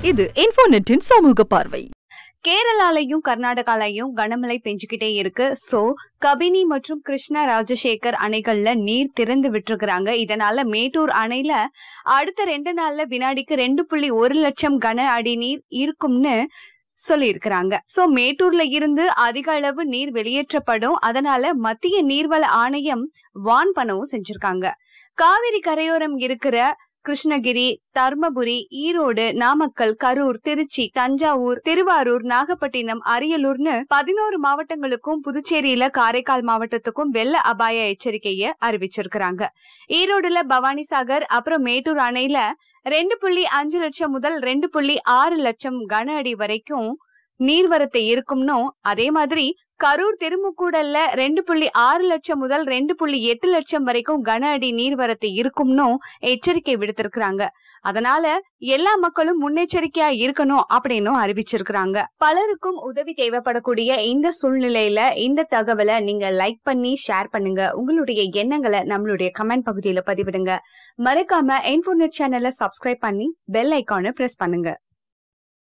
இது இன்ஃபோநெட்டின் சமூக பார்வை. கேரளாலையும் கர்நாடகாலையும் கனமழை பெஞ்சுக்கிட்டே இருக்கு. சோ கபினி மற்றும் கிருஷ்ண ராஜசேகர் அணைகள்ல நீர் திறந்து விட்டுருக்காங்க. இதனால மேட்டூர் அணையில அடுத்த 2 நாள்ல வினாடிக்கு 2.1 லட்சம் கன அடி நீர் இருக்கும்னு சொல்லியிருக்கிறாங்க. சோ மேட்டூர்ல இருந்து அதிக அளவு நீர் வெளியேற்றப்படும். அதனால மத்திய நீர்வள ஆணையம் வான் பண்ணவும் செஞ்சிருக்காங்க. காவிரி கரையோரம் இருக்கிற கிருஷ்ணகிரி, தர்மபுரி, ஈரோடு, நாமக்கல், கரூர், திருச்சி, தஞ்சாவூர், திருவாரூர், நாகப்பட்டினம், அரியலூர்னு 11 மாவட்டங்களுக்கும் புதுச்சேரியில காரைக்கால் மாவட்டத்துக்கும் வெள்ள அபாய எச்சரிக்கையை அறிவிச்சிருக்கிறாங்க. ஈரோடுல பவானிசாகர் அப்புறம் மேட்டூர் அணையில 2.5 லட்சம் முதல் 2.6 லட்சம் கன அடி வரைக்கும் நீர்வரத்து இருக்கும்னு, அதே மாதிரி கரூர் திருமுக்கூடல்ல 2.6 லட்சம் முதல் 2.8 லட்சம் வரைக்கும் கன அடி நீர்வரத்து இருக்கும்னு எச்சரிக்கை விடுத்திருக்கிறாங்க. அதனால எல்லா மக்களும் முன்னெச்சரிக்கையா இருக்கணும் அப்படின்னு அறிவிச்சிருக்கிறாங்க. பலருக்கும் உதவி தேவைப்படக்கூடிய இந்த சூழ்நிலையில இந்த தகவலை நீங்க லைக் பண்ணி ஷேர் பண்ணுங்க. உங்களுடைய எண்ணங்களை நம்மளுடைய கமெண்ட் பகுதியில பதிவிடுங்க. மறக்காம இன்ஃபோநெட் சேனலை சப்ஸ்கிரைப் பண்ணி பெல் ஐகானை பிரஸ் பண்ணுங்க.